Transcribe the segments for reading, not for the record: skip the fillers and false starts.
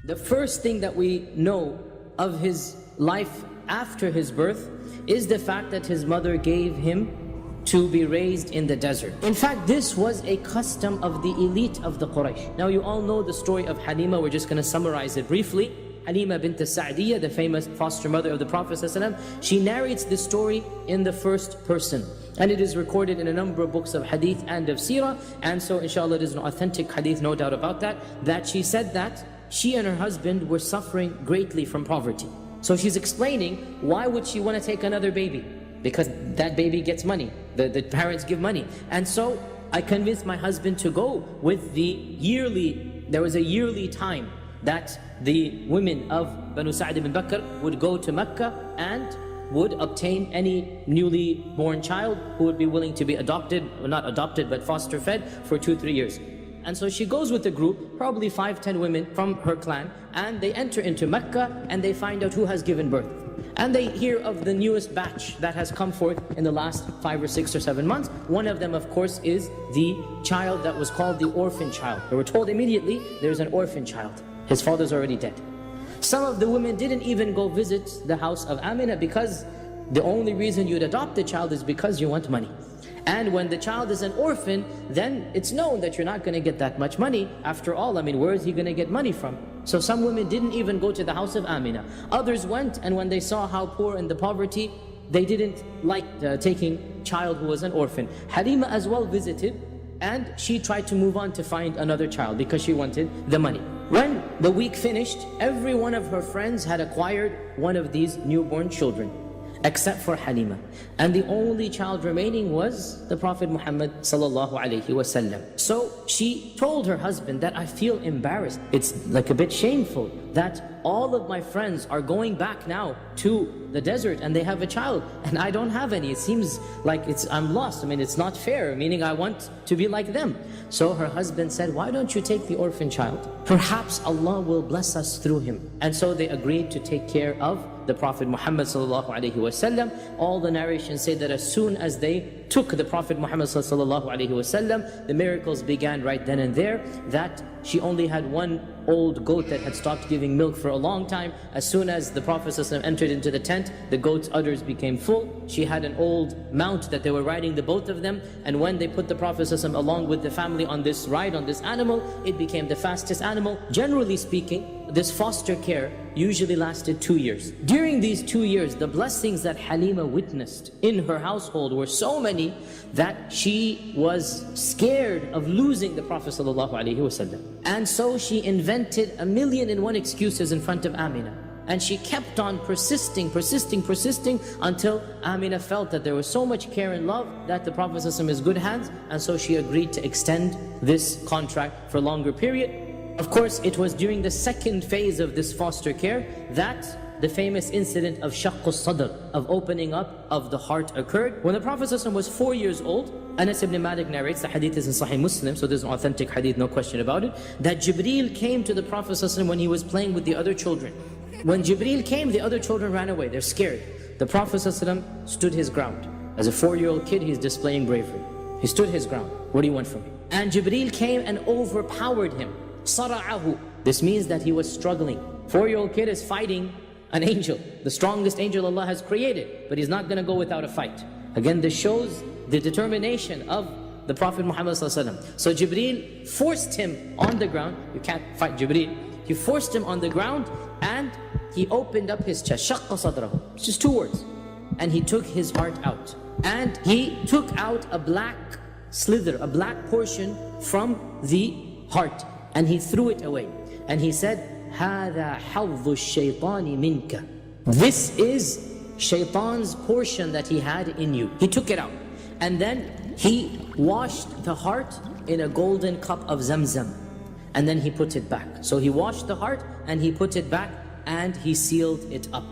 The first thing that we know of his life after his birth is the fact that his mother gave him to be raised in the desert. In fact, this was a custom of the elite of the Quraysh. Now you all know the story of Halima. We're just going to summarize it briefly. Halima bint Sa'diyah, the famous foster mother of the Prophet ﷺ, she narrates this story in the first person. And it is recorded in a number of books of hadith and of seerah. And so inshallah it is an authentic hadith, no doubt about that, that she said that she and her husband were suffering greatly from poverty. So she's explaining why would she want to take another baby? Because that baby gets money, the parents give money. And so I convinced my husband to go with there was a yearly time that the women of Banu Sa'd ibn Bakr would go to Mecca and would obtain any newly born child who would be willing to be adopted, or not adopted but foster fed for 2-3 years. And so she goes with a group, probably 5-10 women from her clan, and they enter into Mecca and they find out who has given birth. And they hear of the newest batch that has come forth in the last 5 or 6 or 7 months. One of them, of course, is the child that was called the orphan child. They were told immediately, there's an orphan child. His father's already dead. Some of the women didn't even go visit the house of Amina because the only reason you'd adopt the child is because you want money. And when the child is an orphan, then it's known that you're not going to get that much money. After all, I mean, where is he going to get money from? So some women didn't even go to the house of Amina. Others went, and when they saw how poor and the poverty, they didn't like taking child who was an orphan. Halima as well visited, and she tried to move on to find another child because she wanted the money. When the week finished, every one of her friends had acquired one of these newborn children, except for Halima. And the only child remaining was the Prophet Muhammad sallallahu alaihi wasallam. So she told her husband that I feel embarrassed. It's like a bit shameful that all of my friends are going back now to the desert and they have a child and I don't have any. It seems like I'm lost. I mean, it's not fair, meaning I want to be like them. So her husband said, why don't you take the orphan child? Perhaps Allah will bless us through him. And so they agreed to take care of the Prophet Muhammad sallallahu alaihi wasallam. All the narrations say that as soon as they took the Prophet Muhammad sallallahu alaihi wasallam, the miracles began right then and there. That she only had one old goat that had stopped giving milk for a long time. As soon as the Prophet ﷺ entered into the tent, the goat's udders became full. She had an old mount that they were riding, the both of them, and when they put the Prophet ﷺ along with the family on this ride, on this animal, it became the fastest animal. Generally speaking, this foster care usually lasted 2 years. During these 2 years, the blessings that Halima witnessed in her household were so many that she was scared of losing the Prophet ﷺ. And so she invented 1,000,001 excuses in front of Amina. And she kept on persisting until Amina felt that there was so much care and love that the Prophet ﷺ is good hands, and so she agreed to extend this contract for a longer period. Of course, it was during the second phase of this foster care that the famous incident of shaqqus sadr, of opening up of the heart, occurred. When the Prophet ﷺ was 4 years old, Anas ibn Malik narrates, the hadith is in Sahih Muslim, so there's an authentic hadith, no question about it, that Jibreel came to the Prophet ﷺ when he was playing with the other children. When Jibreel came, the other children ran away, they're scared. The Prophet ﷺ stood his ground. As a 4-year-old kid, he's displaying bravery. He stood his ground. What do you want from me? And Jibreel came and overpowered him. Sara'ahu. This means that he was struggling. 4-year-old kid is fighting an angel, the strongest angel Allah has created, but he's not going to go without a fight. Again, this shows the determination of the Prophet Muhammad ﷺ. So Jibreel forced him on the ground. You can't fight Jibreel. He forced him on the ground and he opened up his chest. Shaqqa sadrahu. It's just 2 words. And he took his heart out. And he took out a black slither, a black portion from the heart. And he threw it away. And he said, هَذَا حَظُّ الشَّيْطَانِ مِنْكَ. This is shaitan's portion that he had in you. He took it out. And then he washed the heart in a golden cup of Zamzam. And then he put it back. So he washed the heart and he put it back and he sealed it up.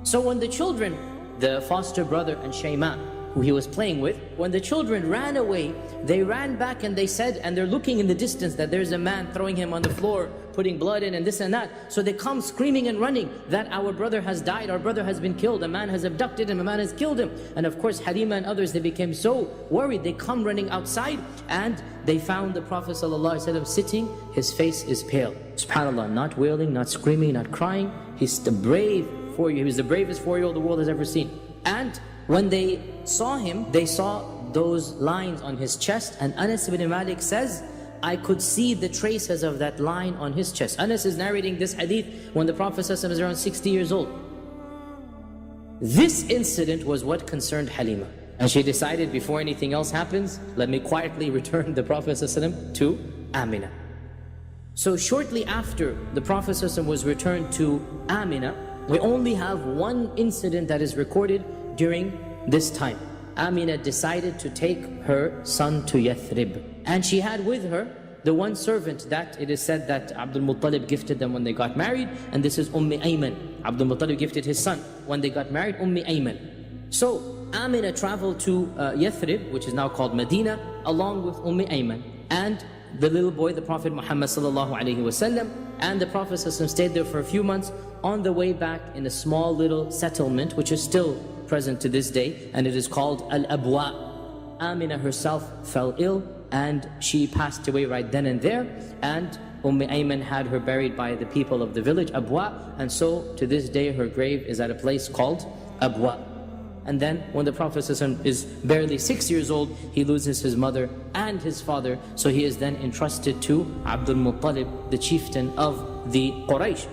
So when the children, the foster brother and Shayma, who he was playing with. When the children ran away, they ran back and they said, and they're looking in the distance that there's a man throwing him on the floor, putting blood in and this and that. So they come screaming and running that our brother has died, our brother has been killed, a man has abducted him, a man has killed him. And of course Halima and others, they became so worried. They come running outside and they found the Prophet ﷺ sitting, his face is pale. SubhanAllah, not wailing, not screaming, not crying. He's the brave 4-year, he was the bravest 4-year-old the world has ever seen. And when they saw him, they saw those lines on his chest, and Anas ibn Malik says, I could see the traces of that line on his chest. Anas is narrating this hadith when the Prophet ﷺ is around 60 years old. This incident was what concerned Halima. And she decided, before anything else happens, let me quietly return the Prophet ﷺ to Amina. So shortly after the Prophet ﷺ was returned to Amina, we only have one incident that is recorded during this time. Amina decided to take her son to Yathrib. And she had with her the one servant that it is said that Abdul Muttalib gifted them when they got married, and this is Ayman. Abdul Muttalib gifted his son when they got married, Ayman. So Amina traveled to Yathrib, which is now called Medina, along with Ayman and the little boy, the Prophet Muhammad sallallahu alaihi wasallam. And the Prophet stayed there for a few months. On the way back, in a small little settlement, which is still present to this day, and it is called Al-Abwa, Amina herself fell ill and she passed away right then and there. And Ayman had her buried by the people of the village, Abwa, and so to this day her grave is at a place called Abwa. And then when the Prophet is barely 6 years old, he loses his mother and his father, so he is then entrusted to Abdul Muttalib, the chieftain of the Quraysh.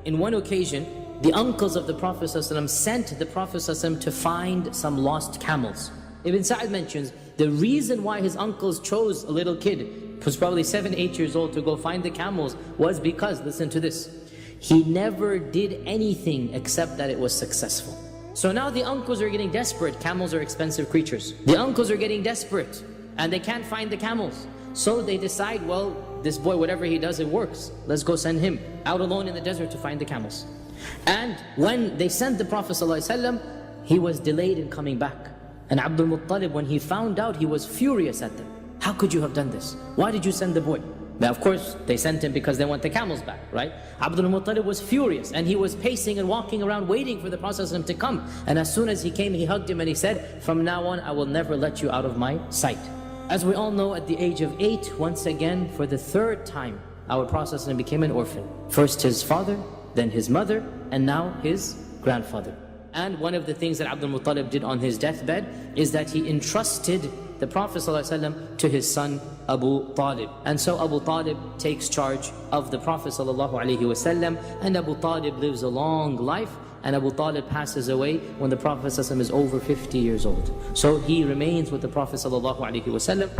In one occasion, the uncles of the Prophet sent the Prophet to find some lost camels. Ibn Sa'd mentions the reason why his uncles chose a little kid, who was probably 7, 8 years old, to go find the camels was because, listen to this, he never did anything except that it was successful. So now the uncles are getting desperate. Camels are expensive creatures. The uncles are getting desperate and they can't find the camels. So they decide, well, this boy, whatever he does, it works. Let's go send him out alone in the desert to find the camels. And when they sent the Prophet ﷺ, he was delayed in coming back. And Abdul Muttalib, when he found out, he was furious at them. How could you have done this? Why did you send the boy? Now, of course, they sent him because they want the camels back, right? Abdul Muttalib was furious and he was pacing and walking around waiting for the Prophet ﷺ to come. And as soon as he came, he hugged him and he said, from now on, I will never let you out of my sight. As we all know, at the age of 8, once again, for the 3rd time, our Prophet ﷺ became an orphan. First his father, then his mother, and now his grandfather. And one of the things that Abdul Muttalib did on his deathbed is that he entrusted the Prophet ﷺ to his son Abu Talib. And so Abu Talib takes charge of the Prophet ﷺ, and Abu Talib lives a long life, and Abu Talib passes away when the Prophet ﷺ is over 50 years old. So he remains with the Prophet ﷺ